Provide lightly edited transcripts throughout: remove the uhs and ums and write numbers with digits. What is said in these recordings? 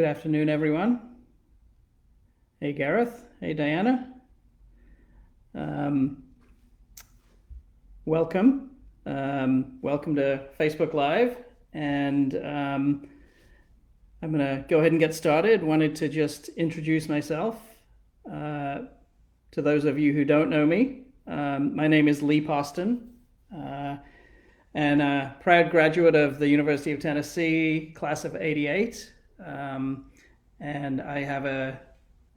Good afternoon, everyone. Hey, Gareth. Hey, Diana. Um, welcome. Welcome to Facebook Live. And I'm going to go ahead and get started. Wanted to just introduce myself to those of you who don't know me. My name is Lee Poston, and a proud graduate of the University of Tennessee, class of '88. And I have a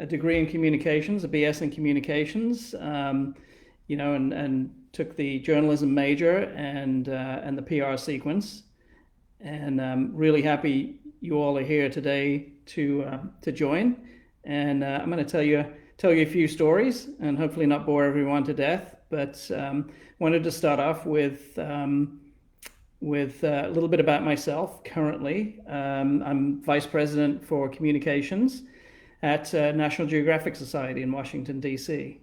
degree in communications, a BS in communications, and took the journalism major and the PR sequence. And I'm really happy you all are here today to join. And I'm going to tell you a few stories and hopefully not bore everyone to death. But wanted to start off with a little bit about myself currently. I'm Vice President for Communications at National Geographic Society in Washington, D.C.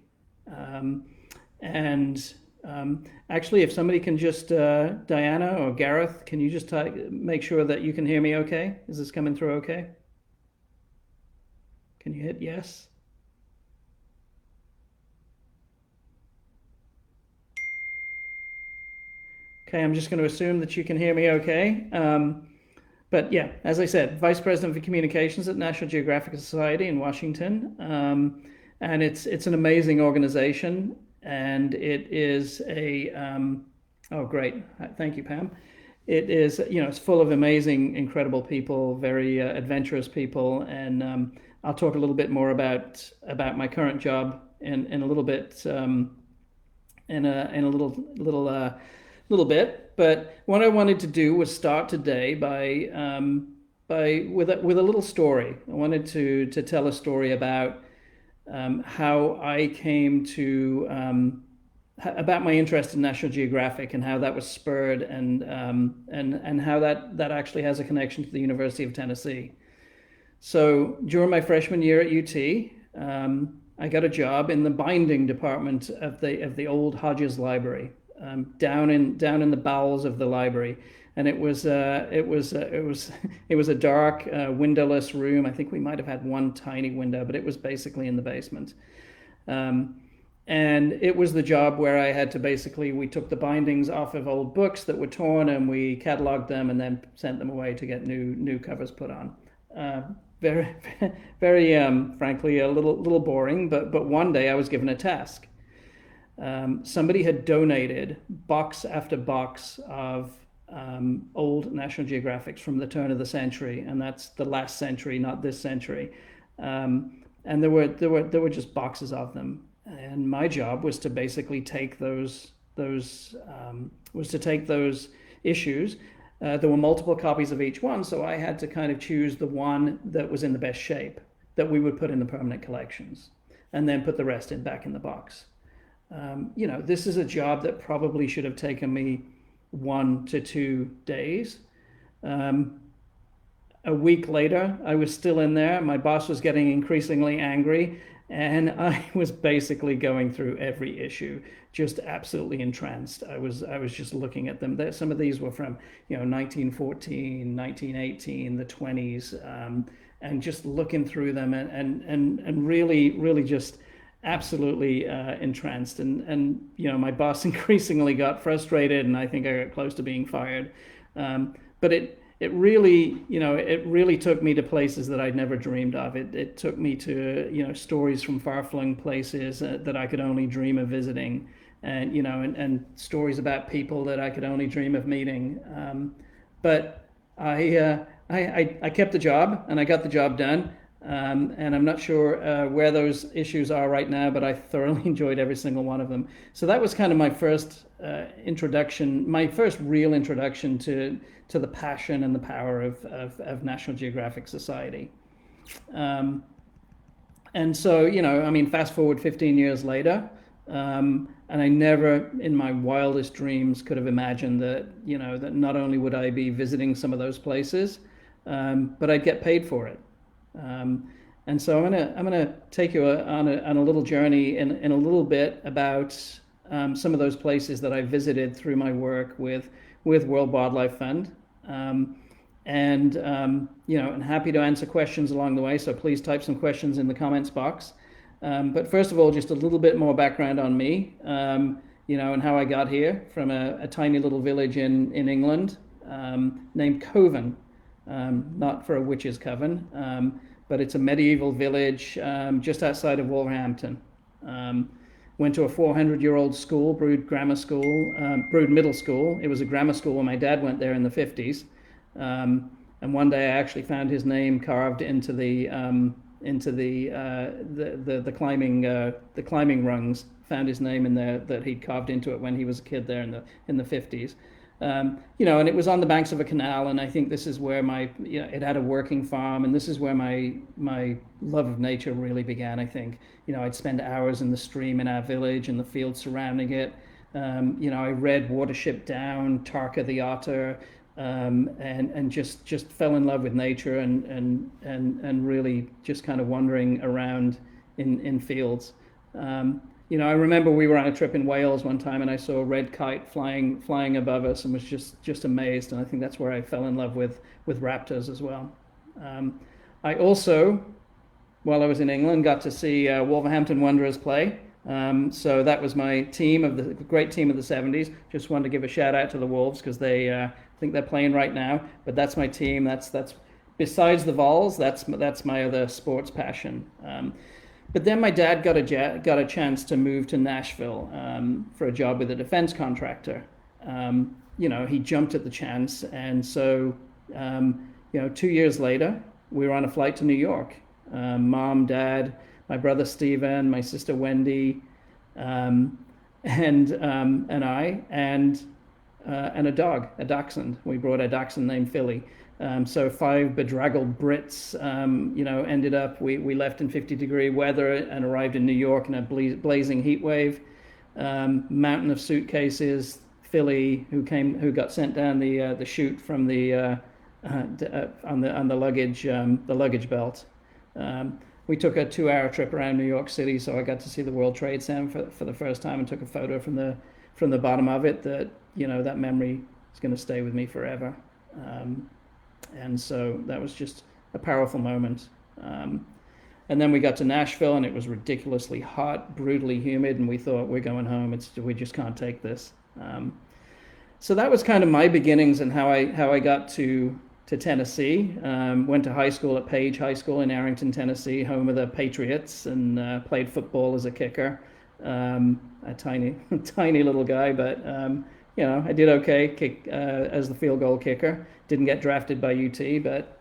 Actually, if somebody can just, Diana or Gareth, can you just make sure that you can hear me okay? Is this coming through okay? Can you hit yes? Okay, I'm just going to assume that you can hear me okay. But yeah, as I said, Vice President for Communications at National Geographic Society in Washington. And it's an amazing organization. And it is oh, great. Thank you, Pam. It is, it's full of amazing, incredible people, very adventurous people. And I'll talk a little bit more about my current job in a little bit, in a little bit. But what I wanted to do was start today with a little story. I wanted to tell a story about how I came to about my interest in National Geographic and how that was spurred, and how that actually has a connection to the University of Tennessee. So during my freshman year at UT, I got a job in the binding department of the old Hodges Library, down in the bowels of the library. And it was a dark, windowless room. I think we might have had one tiny window, but it was basically in the basement. And it was the job where I had to we took the bindings off of old books that were torn, and we cataloged them and then sent them away to get new covers put on. Very, very, frankly, a little boring. But one day I was given a task. Somebody had donated box after box of old National Geographics from the turn of the century, and that's the last century, not this century. And there were just boxes of them, and my job was to basically take those issues. There were multiple copies of each one, so I had to kind of choose the one that was in the best shape that we would put in the permanent collections, and then put the rest back in the box. This is a job that probably should have taken me 1 to 2 days. A week later, I was still in there. My boss was getting increasingly angry, and I was basically going through every issue, just absolutely entranced. I was just looking at them. Some of these were from 1914, 1918, the 20s, and just looking through them and really just absolutely entranced. And my boss increasingly got frustrated, and I think I got close to being fired. But it really took me to places that I'd never dreamed of. It took me to stories from far-flung places that I could only dream of visiting, and stories about people that I could only dream of meeting. But I kept the job, and I got the job done. And I'm not sure where those issues are right now, but I thoroughly enjoyed every single one of them. So that was kind of my first introduction, my first real introduction to the passion and the power of National Geographic Society. And so, fast forward 15 years later, and I never in my wildest dreams could have imagined that, that not only would I be visiting some of those places, but I'd get paid for it. And so I'm gonna take you on a little journey in a little bit about some of those places that I visited through my work with World Wildlife Fund. And and happy to answer questions along the way. So please type some questions in the comments box. But first of all, just a little bit more background on me, and how I got here from a tiny little village in England named Coven, not for a witch's coven, but it's a medieval village just outside of Wolverhampton. Went to a 400-year-old school, Brood Middle School. It was a grammar school when my dad went there in the 50s. And one day I actually found his name carved into the climbing rungs. Found his name in there that he'd carved into it when he was a kid there in the 50s. And it was on the banks of a canal, and I think this is where it had a working farm, and this is where my love of nature really began. I think, I'd spend hours in the stream in our village and the fields surrounding it. I read Watership Down, Tarka the Otter, and just fell in love with nature and really just kind of wandering around in fields. I remember we were on a trip in Wales one time, and I saw a red kite flying above us, and was just amazed. And I think that's where I fell in love with raptors as well. I also, while I was in England, got to see Wolverhampton Wanderers play. So that was my team great team of the 70s. Just wanted to give a shout out to the Wolves because they I think they're playing right now. But that's my team. That's besides the Vols. That's my other sports passion. But then my dad got a chance to move to Nashville for a job with a defense contractor. He jumped at the chance, and so 2 years later, we were on a flight to New York. Mom, Dad, my brother Stephen, my sister Wendy, and I, and a dog, a dachshund. We brought a dachshund named Philly. So 5 bedraggled Brits, ended up, we left in 50-degree weather and arrived in New York in a blazing heat wave. Mountain of suitcases. Philly, who got sent down the chute from on the luggage belt. We took a 2-hour trip around New York City, so I got to see the World Trade Center for the first time and took a photo from the bottom of it. That memory is going to stay with me forever. And so that was just a powerful moment. And then we got to Nashville, and it was ridiculously hot, brutally humid, and we thought, we're going home. We just can't take this. So that was kind of my beginnings and how I got to Tennessee. Went to high school at Page High School in Arrington, Tennessee, home of the Patriots, and played football as a kicker. A tiny little guy, but I did okay as the field goal kicker. Didn't get drafted by UT, but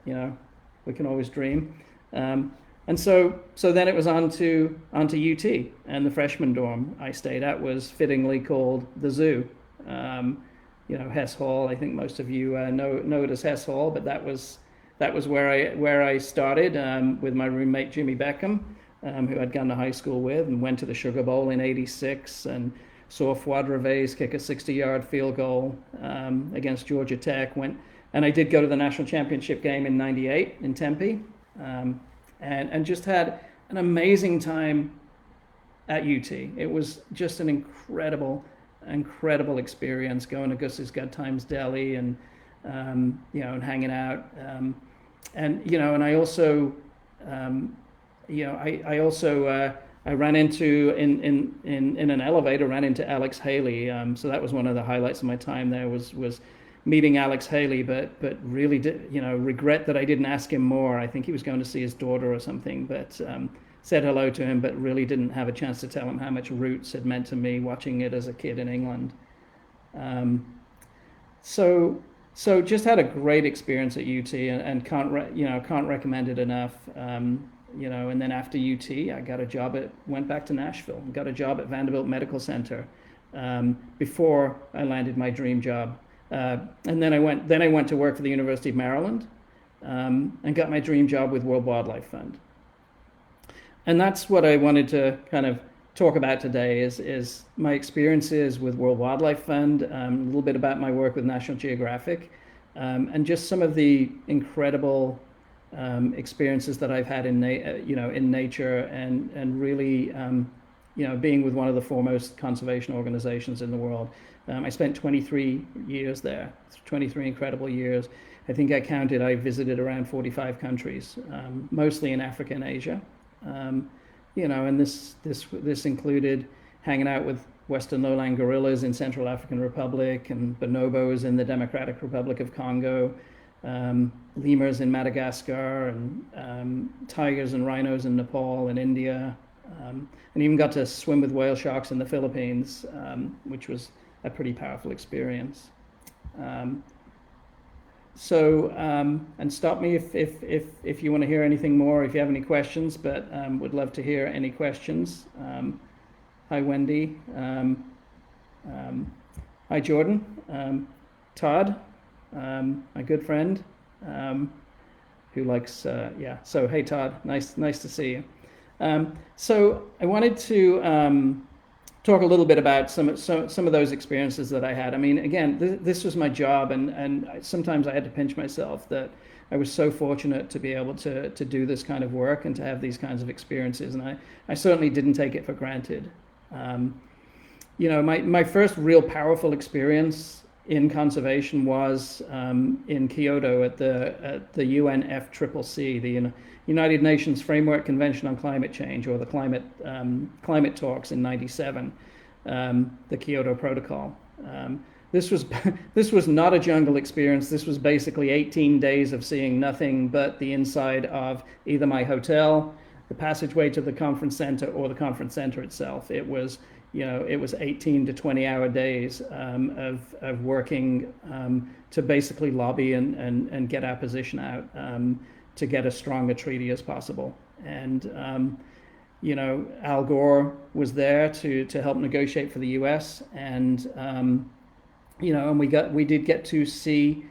we can always dream. And so then it was on to UT, and the freshman dorm I stayed at was fittingly called the Zoo. Hess Hall. I think most of you know it as Hess Hall, but that was where I started with my roommate Jimmy Beckham, who I'd gone to high school with, and went to the Sugar Bowl in '86 and saw Fuad Reves kick a 60-yard field goal against Georgia Tech. And I did go to the national championship game in '98 in Tempe, and just had an amazing time at UT. It was just an incredible experience going to Gus's Good Times Deli and and hanging out. And I also I ran into in an elevator, ran into Alex Haley. So that was one of the highlights of my time there was meeting Alex Haley, but really regret that I didn't ask him more. I think he was going to see his daughter or something, but said hello to him, but really didn't have a chance to tell him how much Roots had meant to me watching it as a kid in England. So just had a great experience at UT, and can't recommend it enough. And then after UT, went back to Nashville and got a job at Vanderbilt Medical Center before I landed my dream job. And then I went to work for the University of Maryland and got my dream job with World Wildlife Fund. And that's what I wanted to kind of talk about today is my experiences with World Wildlife Fund, a little bit about my work with National Geographic, and just some of the incredible experiences that I've had in nature, and really being with one of the foremost conservation organizations in the world. I spent 23 years there, 23 incredible years. I think I counted, I visited around 45 countries, mostly in Africa and Asia. And this included hanging out with Western lowland gorillas in Central African Republic and bonobos in the Democratic Republic of Congo, lemurs in Madagascar, and tigers and rhinos in Nepal and India, and even got to swim with whale sharks in the Philippines, which was a pretty powerful experience. And stop me if you want to hear anything more, if you have any questions, but would love to hear any questions. Hi, Wendy. Hi, Jordan. Todd, my good friend, who likes, So, hey, Todd, nice to see you. So I wanted to talk a little bit about some of those experiences that I had. I mean, again, this was my job, and sometimes I had to pinch myself that I was so fortunate to be able to do this kind of work and to have these kinds of experiences, and I certainly didn't take it for granted. My first real powerful experience in conservation was in Kyoto at the UNFCCC, the United Nations Framework Convention on Climate Change, or the climate talks in '97, the Kyoto Protocol. This was not a jungle experience. This was basically 18 days of seeing nothing but the inside of either my hotel, the passageway to the conference center, or the conference center itself. It was 18 to 20-hour days of working to basically lobby and get our position out to get as strong a treaty as possible. And Al Gore was there to help negotiate for the U.S. and we did get to see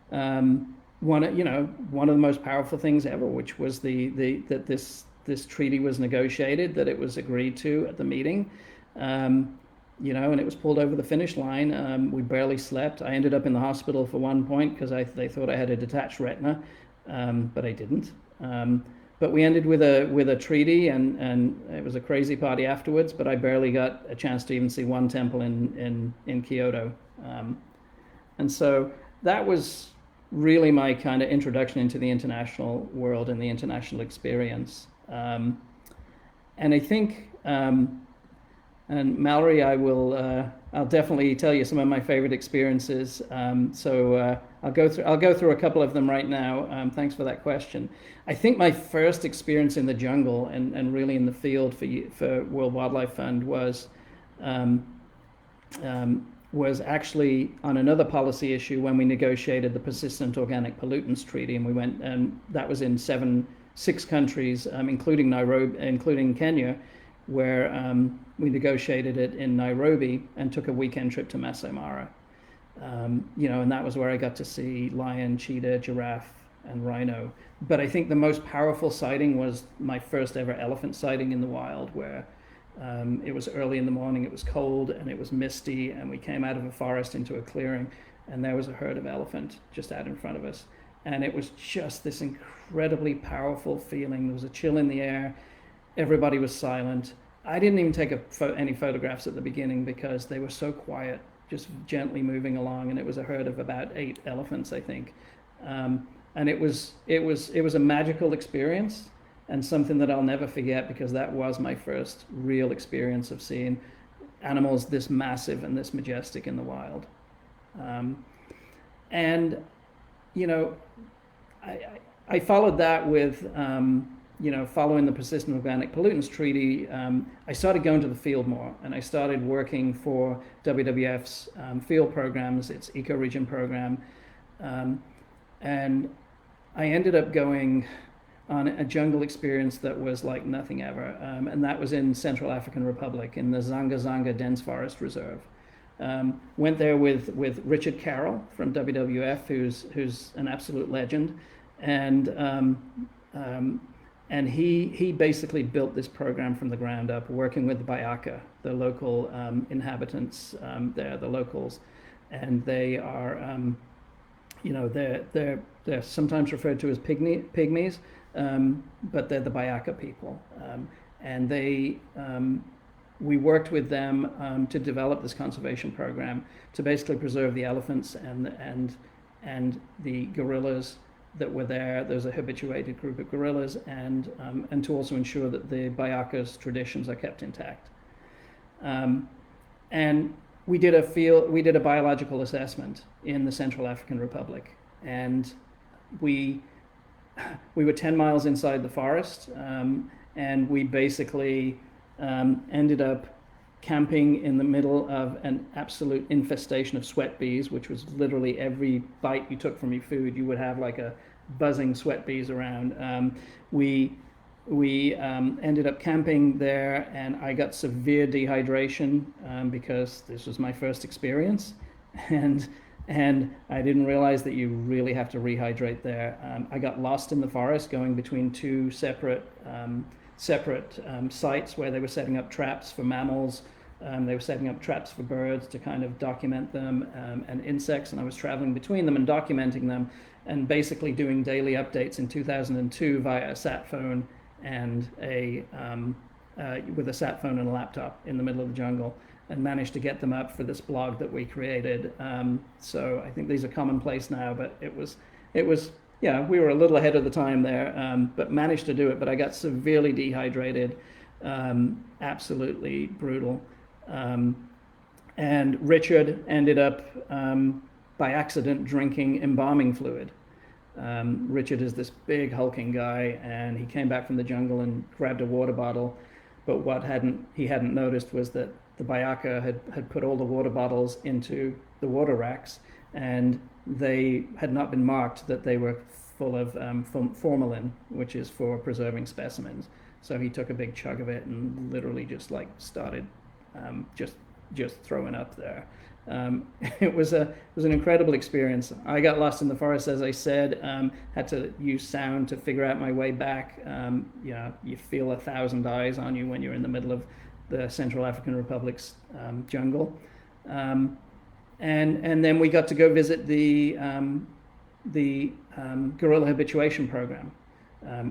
one of the most powerful things ever, which was that this treaty was negotiated, that it was agreed to at the meeting, and it was pulled over the finish line. We barely slept. I ended up in the hospital for one point because they thought I had a detached retina, but I didn't. But we ended with a treaty, and it was a crazy party afterwards. But I barely got a chance to even see one temple in Kyoto, and so that was really my kind of introduction into the international world and the international experience. And I think, and Mallory, I'll definitely tell you some of my favorite experiences. I'll go through a couple of them right now. Thanks for that question. I think my first experience in the jungle and really in the field for World Wildlife Fund was actually on another policy issue when we negotiated the Persistent Organic Pollutants Treaty, and we went, and that was in six countries, including Nairobi, including Kenya, where we negotiated it in Nairobi and took a weekend trip to Masai Mara. And that was where I got to see lion, cheetah, giraffe, and rhino. But I think the most powerful sighting was my first ever elephant sighting in the wild, where it was early in the morning, it was cold, and it was misty, and we came out of a forest into a clearing, and there was a herd of elephant just out in front of us. And it was just this incredibly powerful feeling. There was a chill in the air. Everybody was silent. I didn't even take any photographs at the beginning because they were so quiet, just gently moving along. And it was a herd of about 8 elephants, I think. And it was a magical experience, and something that I'll never forget, because that was my first real experience of seeing animals this massive and this majestic in the wild. I followed that with, following the Persistent Organic Pollutants Treaty, I started going to the field more, and I started working for WWF's field programs, its ecoregion program, and I ended up going on a jungle experience that was like nothing ever, and that was in Central African Republic in the Zanga Zanga Dense Forest Reserve. Went there with Richard Carroll from WWF, who's an absolute legend, and he basically built this program from the ground up, working with the Bayaka, the local inhabitants there, the locals, and they are, they're sometimes referred to as pygmies, but they're the Bayaka people, and they we worked with them to develop this conservation program to basically preserve the elephants and the gorillas that were there. There's a habituated group of gorillas, and to also ensure that the Bayaka's traditions are kept intact. And we did a biological assessment in the Central African Republic, and we were 10 miles inside the forest, and we basically ended up camping in the middle of an absolute infestation of sweat bees, which was literally every bite you took from your food, you would have like a buzzing sweat bees around. We ended up camping there, and I got severe dehydration because this was my first experience, and I didn't realize that you really have to rehydrate there. I got lost in the forest going between two separate sites where they were setting up traps for mammals. They were setting up traps for birds to kind of document them, and insects, and I was traveling between them and documenting them, and basically doing daily updates in 2002 via a sat phone and with a sat phone and a laptop in the middle of the jungle, and managed to get them up for this blog that we created. So I think these are commonplace now, but it was yeah, we were a little ahead of the time there, but managed to do it. But I got severely dehydrated, absolutely brutal. And Richard ended up by accident drinking embalming fluid. Richard is this big hulking guy, and he came back from the jungle and grabbed a water bottle, but what he hadn't noticed was that the Bayaka had put all the water bottles into the water racks, and they had not been marked that they were full of formalin, which is for preserving specimens. So he took a big chug of it and literally just like started just throwing up there. It was an incredible experience. I got lost in the forest, as I said, had to use sound to figure out my way back. You feel 1,000 eyes on you when you're in the middle of the Central African Republic's jungle. And then we got to go visit the gorilla habituation program,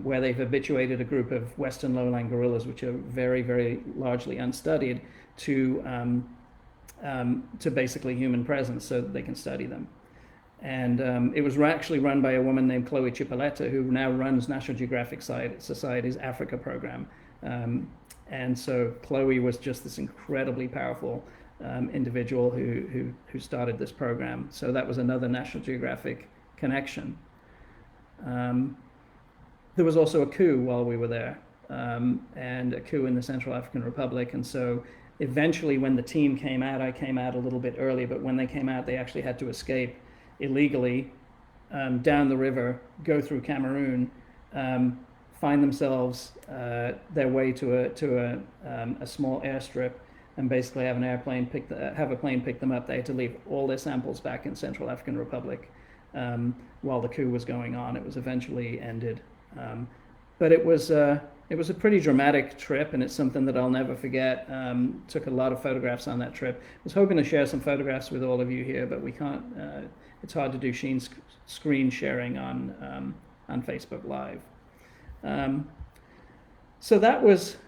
where they've habituated a group of Western lowland gorillas, which are very, very largely unstudied, to basically human presence so that they can study them. And it was actually run by a woman named Chloe Chipoletta, who now runs National Geographic Society's Africa program. And so Chloe was just this incredibly powerful individual who started this program. So that was another National Geographic connection. There was also a coup while we were there, and a coup in the Central African Republic. And so eventually when the team came out, I came out a little bit early, but when they came out, they actually had to escape illegally down the river, go through Cameroon, find themselves their way to a small airstrip, and basically have a plane pick them up. They had to leave all their samples back in Central African Republic while the coup was going on. It was eventually ended, but it was a pretty dramatic trip, and it's something that I'll never forget. Took a lot of photographs on that trip. I was hoping to share some photographs with all of you here, but we can't. It's hard to do screen sharing on Facebook Live. So that was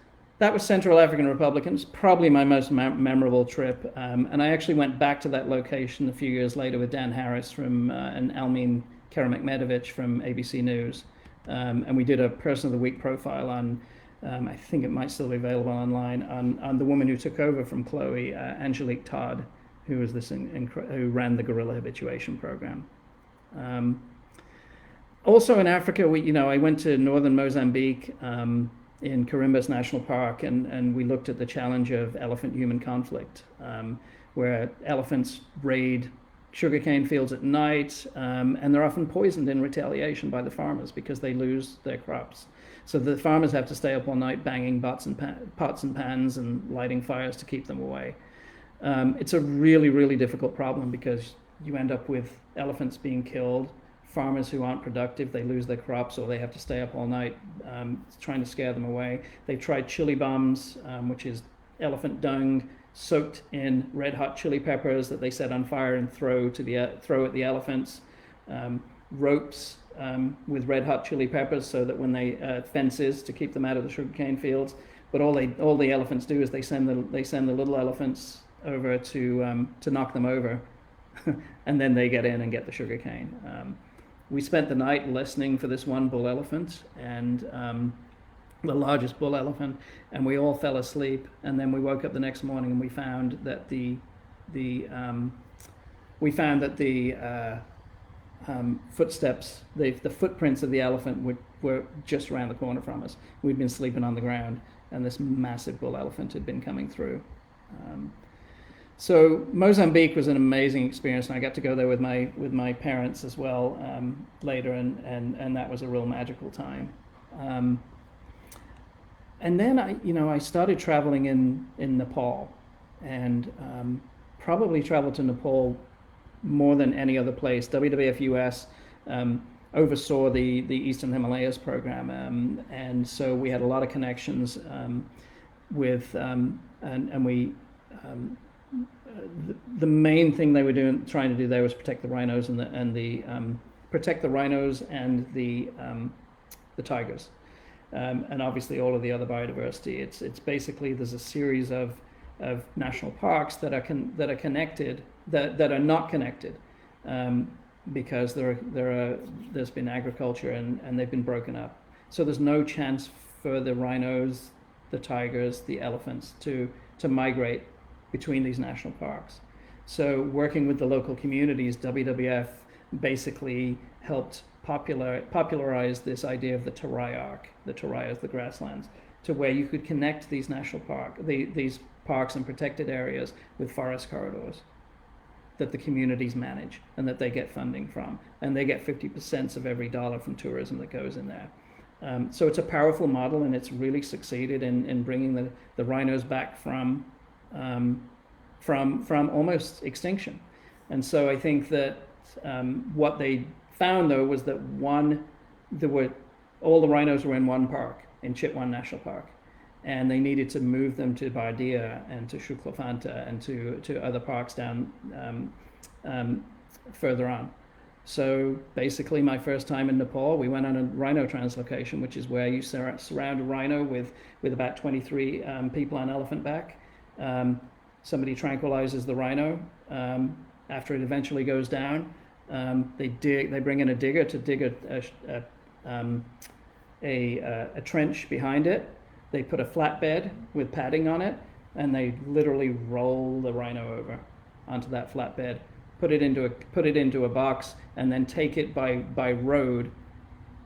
Central African Republic, and it's probably my most memorable trip. And I actually went back to that location a few years later with Dan Harris and Almin Karamakmedovich from ABC News. And we did a Person of the Week profile on, I think it might still be available online, on the woman who took over from Chloe, Angelique Todd, who was who ran the gorilla habituation program. Also in Africa, I went to northern Mozambique in Carimbas National Park, and we looked at the challenge of elephant-human conflict, where elephants raid sugarcane fields at night, and they're often poisoned in retaliation by the farmers because they lose their crops. So the farmers have to stay up all night banging pots and pans and lighting fires to keep them away. It's a really, really difficult problem because you end up with elephants being killed, farmers who aren't productive, they lose their crops, or they have to stay up all night trying to scare them away. They've tried chili bombs, which is elephant dung soaked in red hot chili peppers that they set on fire and throw at the elephants. Ropes with red hot chili peppers so that when fences to keep them out of the sugarcane fields, But all the elephants do is they send the little elephants over to knock them over, and then they get in and get the sugarcane. We spent the night listening for this one bull elephant, and the largest bull elephant, and we all fell asleep. And then we woke up the next morning and we found that the footsteps, the footprints of the elephant were just around the corner from us. We'd been sleeping on the ground, and this massive bull elephant had been coming through. So Mozambique was an amazing experience, and I got to go there with my parents as well later, and that was a real magical time. And then I started traveling in Nepal, and probably traveled to Nepal more than any other place. WWF US oversaw the Eastern Himalayas program, and so we had a lot of connections with, and we. The main thing they were trying to do there was protect the rhinos protect the rhinos and the tigers, and obviously all of the other biodiversity. It's basically, there's a series of national parks that are connected, that are not connected, because there's been agriculture and they've been broken up. So there's no chance for the rhinos, the tigers, the elephants to migrate between these national parks. So working with the local communities, WWF basically helped popularize this idea of the Terai Arc. The Terai is the grasslands, to where you could connect these these parks and protected areas with forest corridors that the communities manage and that they get funding from, and they get 50% of every dollar from tourism that goes in there. So it's a powerful model, and it's really succeeded in bringing the rhinos back from almost extinction. And so I think that what they found, though, was that all the rhinos were in one park, in Chitwan National Park, and they needed to move them to Bardia and to Shuklafanta and to other parks down further on. So basically, my first time in Nepal, we went on a rhino translocation, which is where you surround a rhino with about 23 people on elephant back. Somebody tranquilizes the rhino. After it eventually goes down, they bring in a digger to dig a trench behind it. They put a flatbed with padding on it, and they literally roll the rhino over onto that flatbed, put it into a box, and then take it by road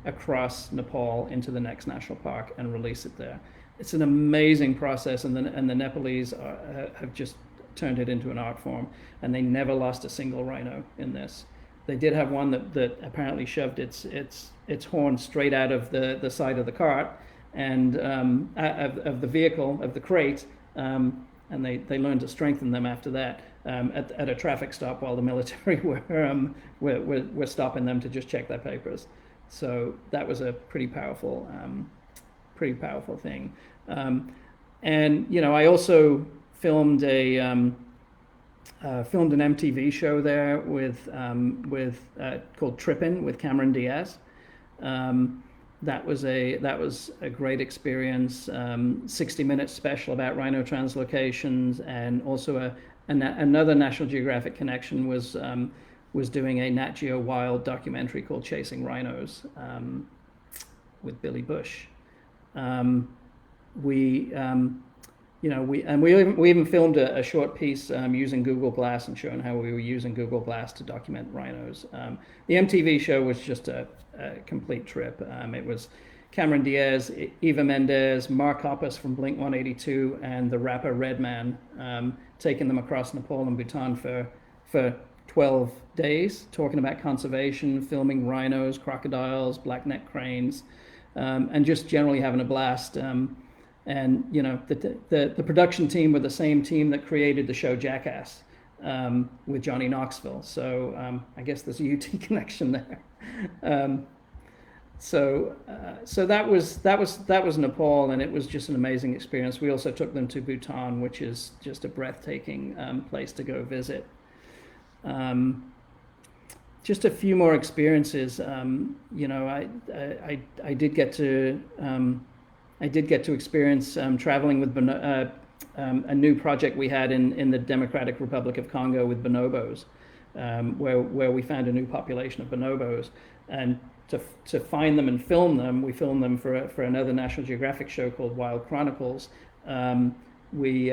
across Nepal into the next national park and release it there. It's an amazing process, and the Nepalese have just turned it into an art form, and they never lost a single rhino in this. They did have one that apparently shoved its horn straight out of the side of the cart and of the vehicle, of the crate, and they learned to strengthen them after that at a traffic stop while the military were stopping them to just check their papers. So that was a pretty powerful thing. And I also filmed an MTV show there with called Trippin' with Cameron Diaz. That was a great experience. 60-minute special about rhino translocations, and also another National Geographic connection was doing a Nat Geo Wild documentary called Chasing Rhinos with Billy Bush. We even filmed a short piece using Google Glass and showing how we were using Google Glass to document rhinos. The MTV show was just a complete trip. It was Cameron Diaz, Eva Mendes, Mark Hoppus from Blink-182, and the rapper Redman, taking them across Nepal and Bhutan for 12 days, talking about conservation, filming rhinos, crocodiles, black-necked cranes, and just generally having a blast. And the production team were the same team that created the show Jackass with Johnny Knoxville. So I guess there's a UT connection there. So that was Nepal, and it was just an amazing experience. We also took them to Bhutan, which is just a breathtaking place to go visit. Just a few more experiences. I did get to I did get to experience traveling with a new project we had in the Democratic Republic of Congo with bonobos, where we found a new population of bonobos, and to find them and film them, we filmed them for another National Geographic show called Wild Chronicles. Um, we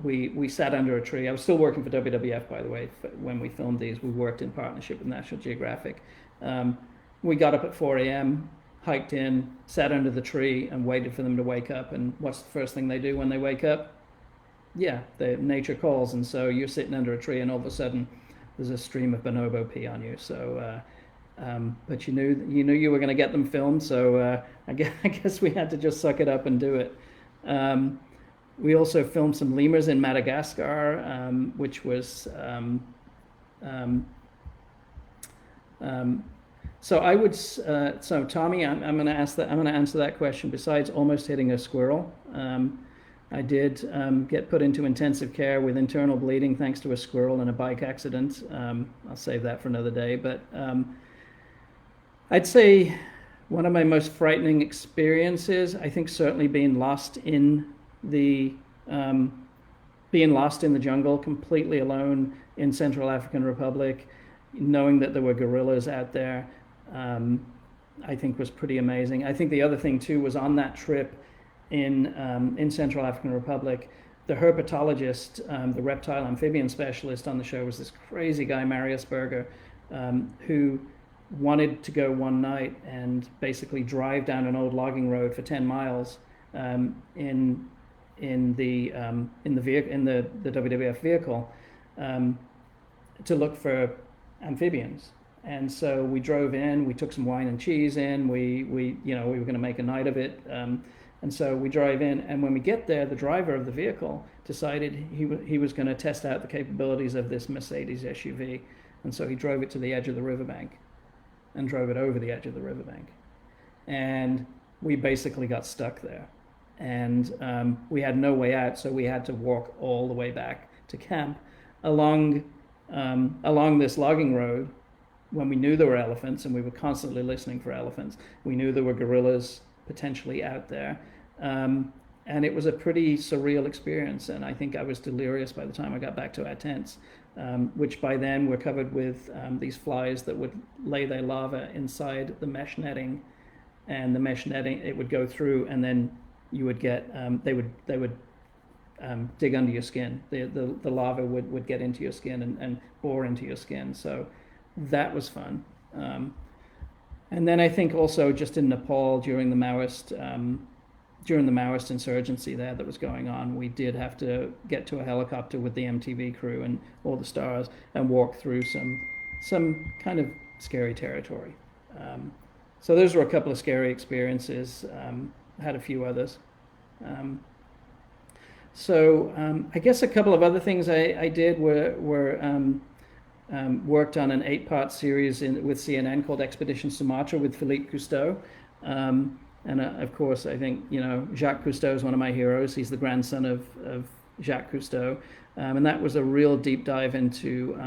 we sat under a tree. I was still working for WWF, by the way, when we filmed these. We worked in partnership with National Geographic. Um, we got up at 4 a.m., hiked in, sat under the tree, and waited for them to wake up. And what's the first thing they do when they wake up? Yeah, nature calls. And so you're sitting under a tree, and all of a sudden, there's a stream of bonobo pee on you. So, but you knew you were going to get them filmed. So I guess we had to just suck it up and do it. We also filmed some lemurs in Madagascar, which was so I would so Tommy, I'm going to answer that question. Besides almost hitting a squirrel, I did get put into intensive care with internal bleeding thanks to a squirrel in a bike accident. I'll save that for another day. But I'd say one of my most frightening experiences, I think, certainly being lost in the jungle, completely alone in Central African Republic, knowing that there were gorillas out there, I think was pretty amazing. I think the other thing too was on that trip in Central African Republic, the herpetologist, the reptile amphibian specialist on the show was this crazy guy, Marius Berger, who wanted to go one night and basically drive down an old logging road for 10 miles in the WWF vehicle to look for amphibians. And so we drove in, we took some wine and cheese in, we were going to make a night of it. And so we drive in, and when we get there, the driver of the vehicle decided he was going to test out the capabilities of this Mercedes SUV. And so he drove it to the edge of the riverbank and drove it over the edge of the riverbank. And we basically got stuck there. And we had no way out, so we had to walk all the way back to camp along this logging road. When we knew there were elephants, and we were constantly listening for elephants, we knew there were gorillas potentially out there. And it was a pretty surreal experience, and I think I was delirious by the time I got back to our tents, which by then were covered with these flies that would lay their larvae inside the mesh netting, and the mesh netting, it would go through, and then you would get, they would dig under your skin. The larvae would get into your skin and bore into your skin. So that was fun. And then I think also just in Nepal during the Maoist insurgency there that was going on, we did have to get to a helicopter with the MTV crew and all the stars and walk through some kind of scary territory. So those were a couple of scary experiences. Had a few others. I guess a couple of other things I did were worked on an 8-part series with CNN called Expedition Sumatra with Philippe Cousteau. And of course, I think, Jacques Cousteau is one of my heroes. He's the grandson of Jacques Cousteau. And that was a real deep dive into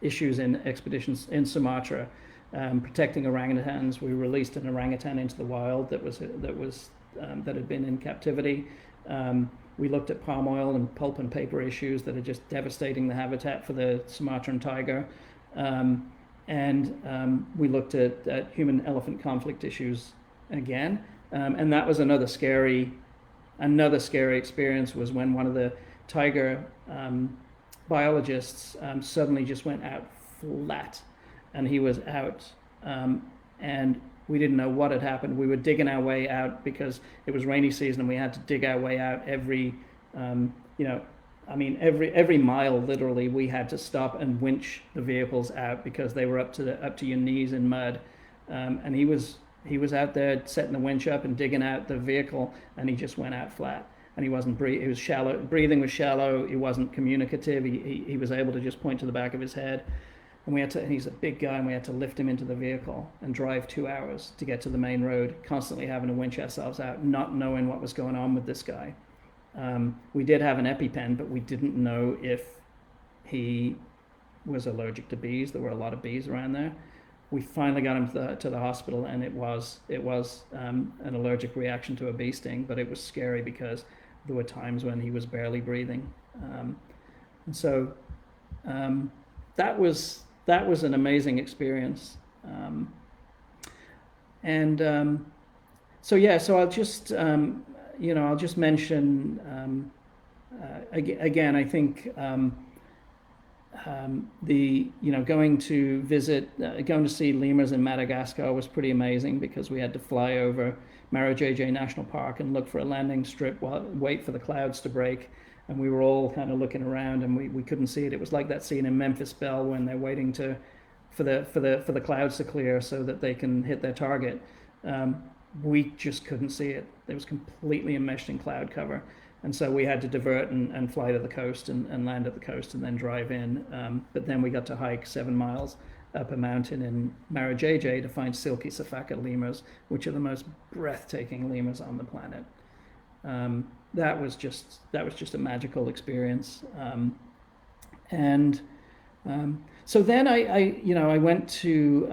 issues in expeditions in Sumatra, protecting orangutans. We released an orangutan into the wild that had been in captivity. We looked at palm oil and pulp and paper issues that are just devastating the habitat for the Sumatran tiger. And we looked at human-elephant conflict issues again. And that was another scary experience, was when one of the tiger biologists suddenly just went out flat, and he was out. And we didn't know what had happened. We were digging our way out because it was rainy season, and we had to dig our way out every mile. Literally, we had to stop and winch the vehicles out because they were up to your knees in mud. And he was out there setting the winch up and digging out the vehicle, and he just went out flat. And he wasn't he was shallow. Breathing was shallow. He wasn't communicative. He was able to just point to the back of his head. And he's a big guy, and we had to lift him into the vehicle and drive 2 hours to get to the main road, constantly having to winch ourselves out, not knowing what was going on with this guy. We did have an EpiPen, but we didn't know if he was allergic to bees. There were a lot of bees around there. we finally got him to the hospital, and it was an allergic reaction to a bee sting, but it was scary because there were times when he was barely breathing, and so that was an amazing experience, and so yeah, so I'll just I'll just mention again. I think. Going to see lemurs in Madagascar was pretty amazing because we had to fly over Marojejy National Park and look for a landing strip, wait for the clouds to break, and we were all kind of looking around and we couldn't see it. It was like that scene in Memphis Belle when they're waiting for the clouds to clear so that they can hit their target. We just couldn't see it. It was completely enmeshed in cloud cover. And so we had to divert and fly to the coast and land at the coast and then drive in. But then we got to hike 7 miles up a mountain in Marojejy to find silky Safaka lemurs, which are the most breathtaking lemurs on the planet. That was just a magical experience. So then I went to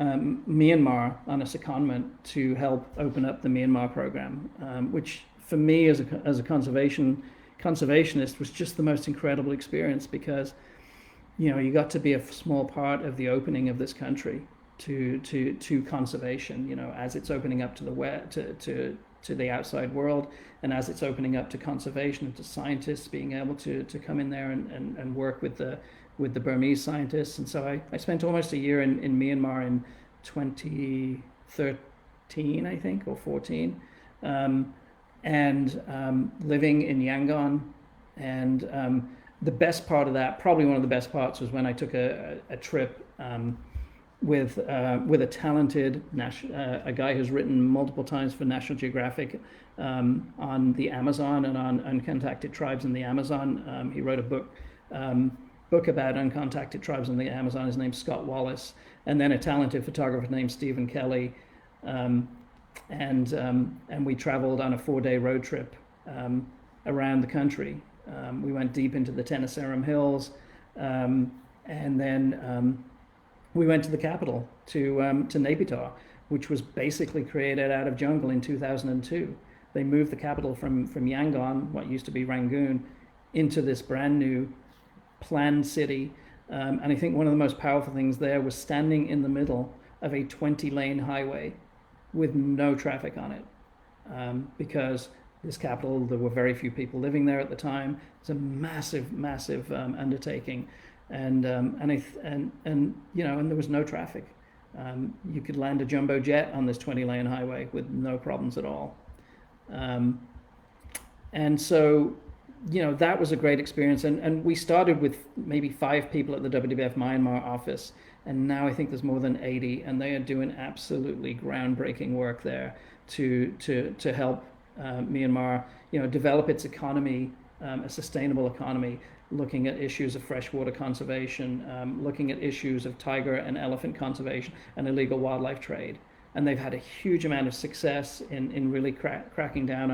Myanmar on a secondment to help open up the Myanmar program, which for me as a conservationist was just the most incredible experience because you got to be a small part of the opening of this country to conservation, as it's opening up to the outside world, and as it's opening up to conservation and to scientists being able to come in there and work with the Burmese scientists. And so I spent almost a year in Myanmar in 2013, I think, or 14. Living in Yangon, and the best part of that, probably one of the best parts, was when I took a trip with a talented a guy who's written multiple times for National Geographic on the Amazon and on uncontacted tribes in the Amazon. He wrote a book about uncontacted tribes in the Amazon. His name's Scott Wallace, and then a talented photographer named Stephen Kelly. And we traveled on a 4-day road trip around the country. We went deep into the Tenasserim Hills, and then we went to the capital, to Naypyidaw, which was basically created out of jungle in 2002. They moved the capital from Yangon, what used to be Rangoon, into this brand new planned city. And I think one of the most powerful things there was standing in the middle of a 20-lane highway with no traffic on it, because this capital, there were very few people living there at the time. It's a massive undertaking, and there was no traffic. You could land a jumbo jet on this 20-lane highway with no problems at all, and so that was a great experience. And we started with maybe 5 people at the WWF Myanmar office. And now I think there's more than 80, and they are doing absolutely groundbreaking work there to help Myanmar, develop its economy, a sustainable economy, looking at issues of freshwater conservation, looking at issues of tiger and elephant conservation and illegal wildlife trade. And they've had a huge amount of success in really cracking down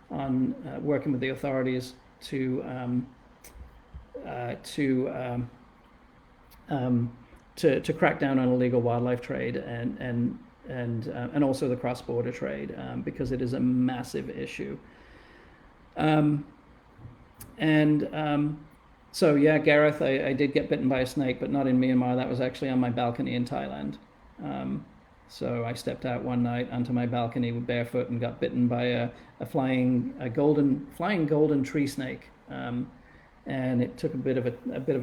on working with the authorities to crack down on illegal wildlife trade and also the cross-border trade, because it is a massive issue. So yeah, Gareth, I did get bitten by a snake, but not in Myanmar. That was actually on my balcony in Thailand. So I stepped out one night onto my balcony with barefoot and got bitten by a flying golden tree snake. And it took a bit of a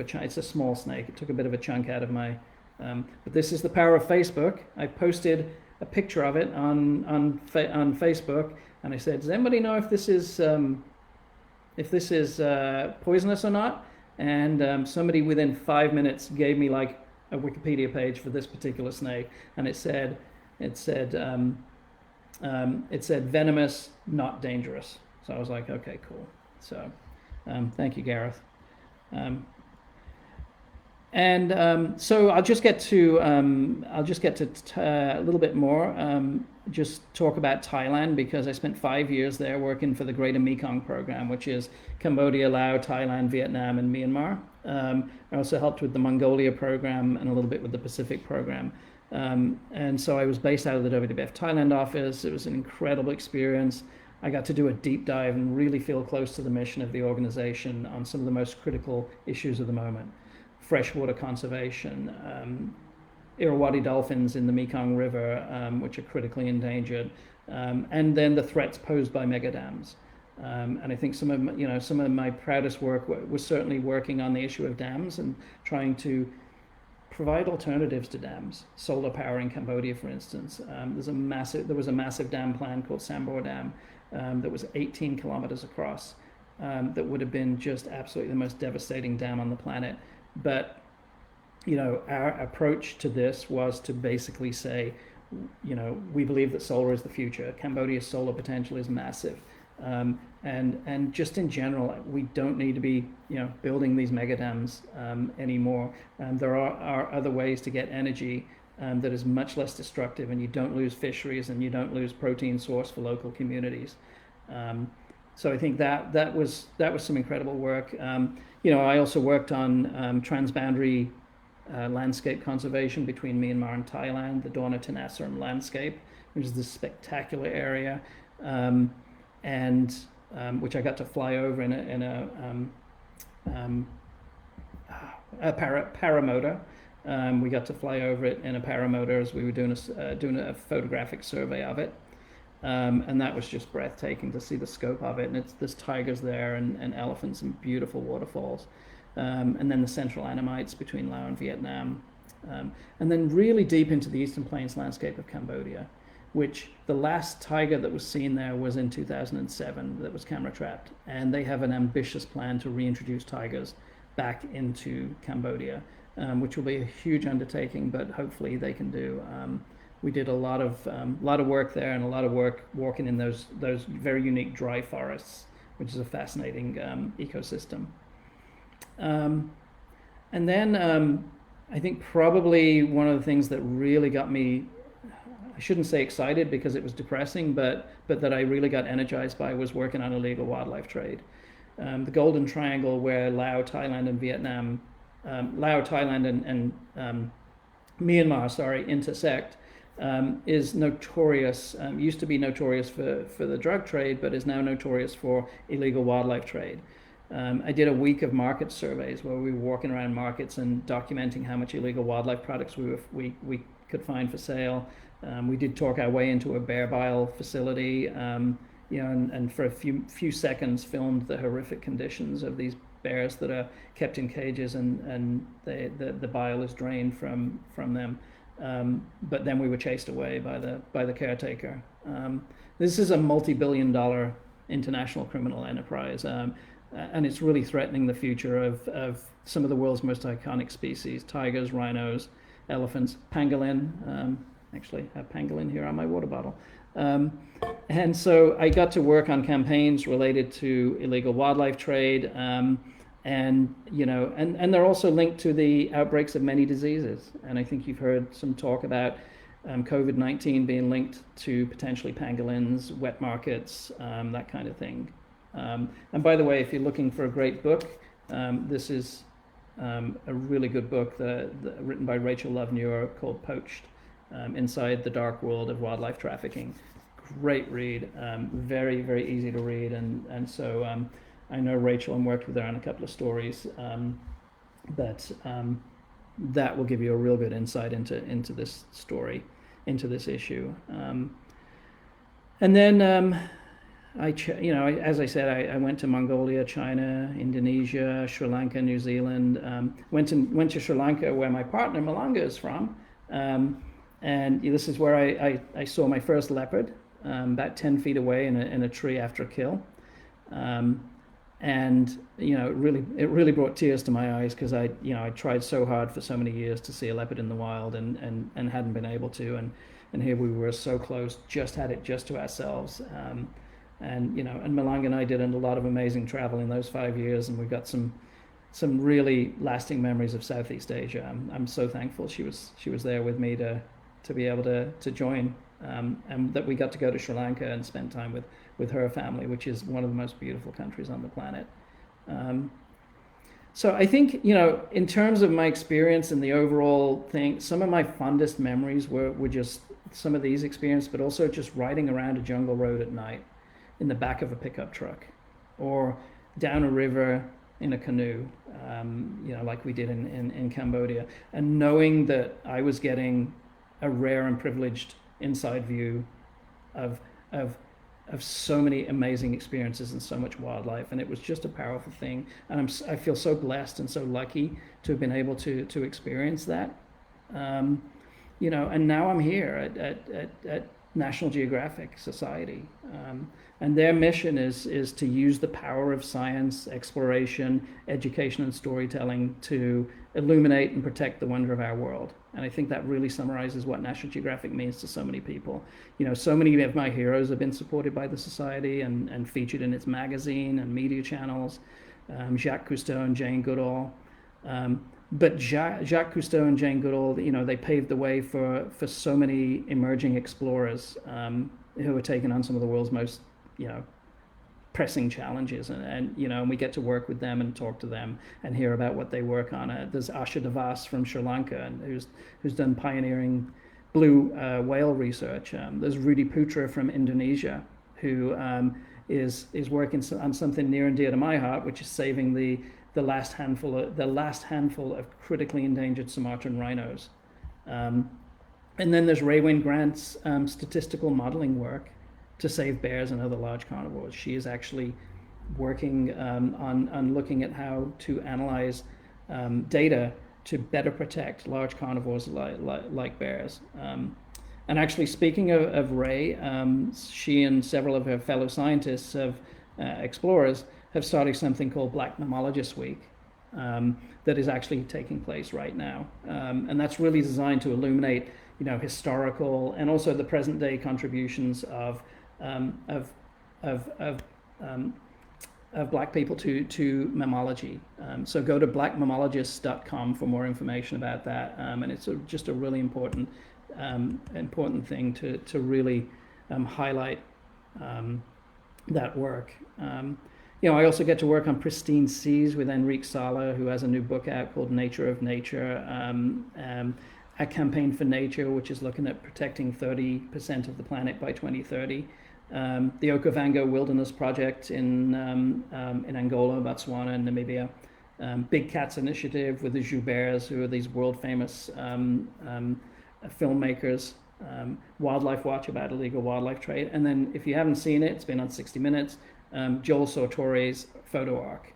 chunk. It's a small snake. It took a bit of a chunk out of my. But this is the power of Facebook. I posted a picture of it on Facebook, and I said, "Does anybody know if this is poisonous or not?" And somebody within 5 minutes gave me like a Wikipedia page for this particular snake, and it said venomous, not dangerous. So I was like, okay, cool. So. Thank you, Gareth. So I'll just get to a little bit more. Just talk about Thailand, because I spent 5 years there working for the Greater Mekong Program, which is Cambodia, Laos, Thailand, Vietnam, and Myanmar. I also helped with the Mongolia program and a little bit with the Pacific program. And so I was based out of the WWF Thailand office. It was an incredible experience. I got to do a deep dive and really feel close to the mission of the organization on some of the most critical issues of the moment. Freshwater conservation, Irrawaddy dolphins in the Mekong River, which are critically endangered, and then the threats posed by megadams. And I think some of my proudest work was certainly working on the issue of dams and trying to provide alternatives to dams. Solar power in Cambodia, for instance. There was a massive dam plan called Sambor Dam that was 18 kilometers across. That would have been just absolutely the most devastating dam on the planet. But our approach to this was to basically say, we believe that solar is the future. Cambodia's solar potential is massive. And just in general, we don't need to be, building these mega dams anymore. There are other ways to get energy that is much less destructive, and you don't lose fisheries and you don't lose protein source for local communities. So I think that was some incredible work. I also worked on transboundary landscape conservation between Myanmar and Thailand, the Dorna Tenasserim landscape, which is this spectacular area. And which I got to fly over in a paramotor. We got to fly over it in a paramotor as we were doing a photographic survey of it, and that was just breathtaking to see the scope of it. And there's tigers there and elephants and beautiful waterfalls, and then the central Annamites between Laos and Vietnam, and then really deep into the Eastern Plains landscape of Cambodia, which the last tiger that was seen there was in 2007 that was camera trapped. And they have an ambitious plan to reintroduce tigers back into Cambodia, which will be a huge undertaking, but hopefully they can do. We did a lot of work there, and a lot of work walking in those very unique dry forests, which is a fascinating ecosystem. And then I think probably one of the things that really got me, I shouldn't say excited because it was depressing, but that I really got energized by, was working on illegal wildlife trade. The Golden Triangle, where Laos, Thailand, and Vietnam, and Myanmar, intersect, is notorious. Used to be notorious for the drug trade, but is now notorious for illegal wildlife trade. I did a week of market surveys where we were walking around markets and documenting how much illegal wildlife products we could find for sale. We did talk our way into a bear bile facility, and for a few seconds filmed the horrific conditions of these bears that are kept in cages, and the bile is drained from them. But then we were chased away by the caretaker. This is a multi-billion-dollar international criminal enterprise, and it's really threatening the future of some of the world's most iconic species: tigers, rhinos, elephants, pangolin. Actually, I have pangolin here on my water bottle. And so I got to work on campaigns related to illegal wildlife trade, and they're also linked to the outbreaks of many diseases. And I think you've heard some talk about COVID-19 being linked to potentially pangolins, wet markets, that kind of thing. And by the way, if you're looking for a great book, this is a really good book written by Rachel Love Muir called Poached, Inside the Dark World of Wildlife Trafficking. Great read, very, very easy to read. And so I know Rachel and worked with her on a couple of stories, but that will give you a real good insight into this story, into this issue. And then as I said, I went to Mongolia, China, Indonesia, Sri Lanka, New Zealand. Went to Sri Lanka, where my partner Malanga is from, and this is where I saw my first leopard, about 10 feet away in a tree after a kill, and it really brought tears to my eyes, because I tried so hard for so many years to see a leopard in the wild and hadn't been able to, and here we were so close, had it just to ourselves. And Malanga and I did a lot of amazing travel in those 5 years, and we've got some really lasting memories of Southeast Asia. I'm so thankful she was there with me to be able to join, and that we got to go to Sri Lanka and spend time with her family, which is one of the most beautiful countries on the planet. So I think, you know, in terms of my experience and the overall thing, some of my fondest memories were just some of these experiences, but also just riding around a jungle road at night in the back of a pickup truck, or down a river in a canoe, you know, like we did in Cambodia, and knowing that I was getting a rare and privileged inside view of of of so many amazing experiences and so much wildlife, and it was just a powerful thing. And I feel so blessed and so lucky to have been able to experience that. Um, you know, and now I'm here at National Geographic Society, and their mission is to use the power of science, exploration, education, and storytelling to illuminate and protect the wonder of our world. And I think that really summarizes what National Geographic means to so many people. You know, so many of my heroes have been supported by the Society and featured in its magazine and media channels. Jacques Cousteau and Jane Goodall. But Jacques Cousteau and Jane Goodall, you know, they paved the way for so many emerging explorers who are taking on some of the world's most, you know, pressing challenges, and you know, and we get to work with them and talk to them and hear about what they work on. There's Asha Devas from Sri Lanka, and who's done pioneering blue whale research. There's Rudi Putra from Indonesia, who is working on something near and dear to my heart, which is saving the last handful of critically endangered Sumatran rhinos. And then there's Raywyn Grant's statistical modeling work to save bears and other large carnivores. She is actually working on looking at how to analyze data to better protect large carnivores like bears. And actually, speaking of Ray, she and several of her fellow scientists, explorers, have started something called Black Mammologist Week, that is actually taking place right now, and that's really designed to illuminate, you know, historical and also the present day contributions of Black people to mammalogy. So go to blackmammologist.com for more information about that, and it's just a really important thing to really highlight that work. You know, I also get to work on pristine seas with Enrique Sala, who has a new book out called Nature of Nature, a campaign for nature, which is looking at protecting 30% of the planet by 2030. The Okavango Wilderness Project in Angola, Botswana, and Namibia. Big Cats Initiative with the Jouberts, who are these world famous filmmakers. Wildlife Watch about illegal wildlife trade. And then if you haven't seen it, it's been on 60 Minutes, Joel Sartore's Photo Arc,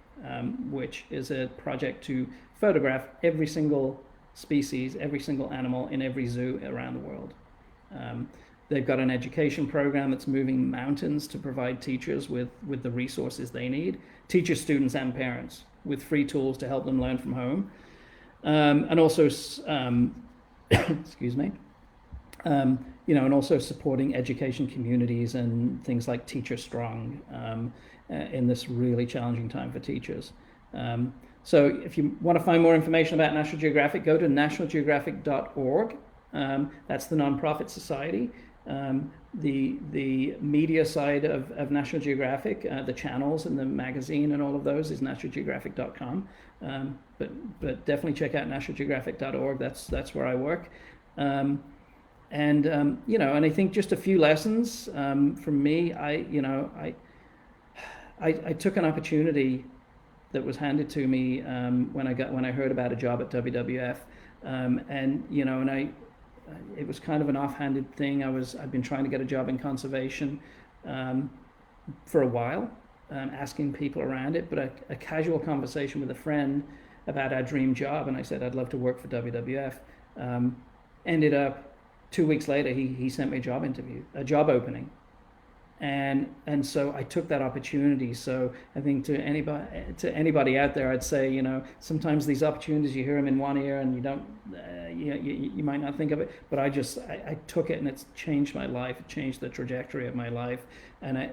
which is a project to photograph every single species, every single animal in every zoo around the world. They've got an education program that's moving mountains to provide teachers with the resources they need, teachers, students, and parents, with free tools to help them learn from home. And also, excuse me, you know, and also supporting education communities and things like Teacher Strong in this really challenging time for teachers. So if you want to find more information about National Geographic, go to nationalgeographic.org. That's the nonprofit society. The media side of National Geographic, the channels and the magazine and all of those is nationalgeographic.com. But definitely check out nationalgeographic.org. That's where I work. You know, and I think just a few lessons from me. I took an opportunity that was handed to me when I heard about a job at WWF, and you know, and it was kind of an offhanded thing. I'd been trying to get a job in conservation for a while, asking people around it, but a casual conversation with a friend about our dream job, and I said I'd love to work for WWF. Ended up 2 weeks later, he sent me a job opening. And so I took that opportunity. So I think to anybody out there, I'd say, you know, sometimes these opportunities, you hear them in one ear and you don't, you might not think of it, but I took it, and it's changed my life. It changed the trajectory of my life. And I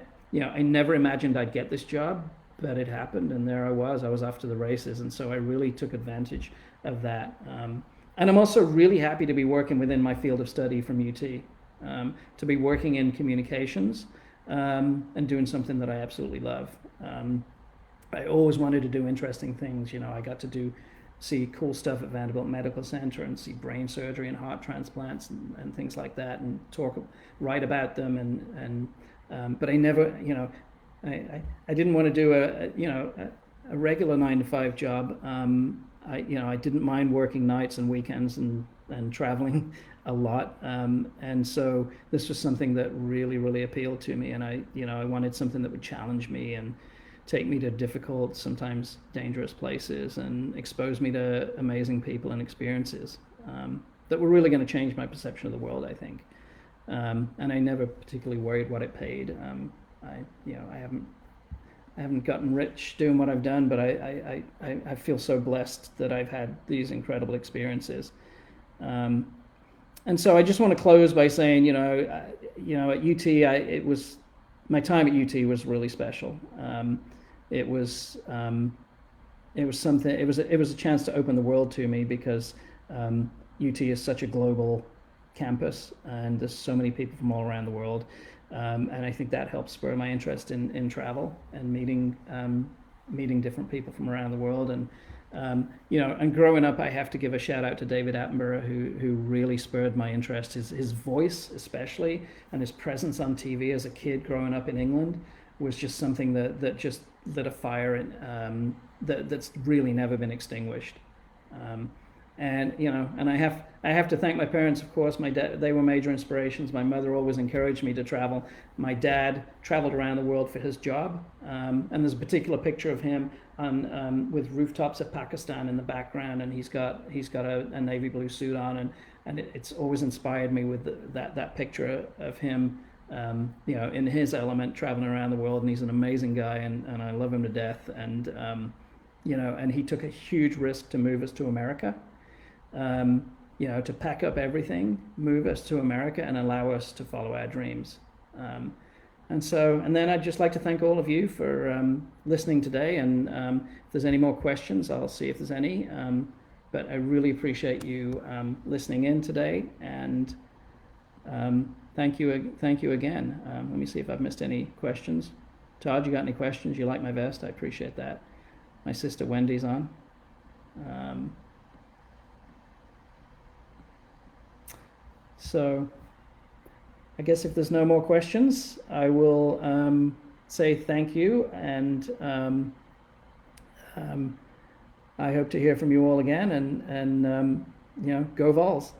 never imagined I'd get this job, but it happened, and there I was off to the races. And so I really took advantage of that. And I'm also really happy to be working within my field of study from UT, to be working in communications, and doing something that I absolutely love. I always wanted to do interesting things. I got to see cool stuff at Vanderbilt Medical Center and see brain surgery and heart transplants and things like that, and write about them, but I never, I didn't want to do a regular 9 to 5 job. I didn't mind working nights and weekends and traveling a lot, and so this was something that really, really appealed to me, and I wanted something that would challenge me and take me to difficult, sometimes dangerous places, and expose me to amazing people and experiences that were really going to change my perception of the world, I think. And I never particularly worried what it paid. I haven't gotten rich doing what I've done, but I feel so blessed that I've had these incredible experiences. And so I just want to close by saying, at UT, my time at UT was really special. It was something. It was a chance to open the world to me, because UT is such a global campus, and there's so many people from all around the world, and I think that helps spur my interest in travel and meeting different people from around the world. And and growing up, I have to give a shout out to David Attenborough, who really spurred my interest. His voice, especially, and his presence on TV as a kid growing up in England, was just something that just lit a fire that's really never been extinguished. And I have to thank my parents, of course. My dad, they were major inspirations. My mother always encouraged me to travel. My dad traveled around the world for his job, and there's a particular picture of him with rooftops of Pakistan in the background, and he's got a navy blue suit on, and it's always inspired me with that picture of him, in his element, traveling around the world. And he's an amazing guy, and I love him to death. And and he took a huge risk to move us to America. To pack up everything, move us to America, and allow us to follow our dreams. And then I'd just like to thank all of you for listening today. And if there's any more questions, I'll see if there's any. But I really appreciate you listening in today. And thank you again. Let me see if I've missed any questions. Todd, you got any questions? You like my vest? I appreciate that. My sister Wendy's on. So I guess if there's no more questions, I will say thank you, and I hope to hear from you all again, and go Vols.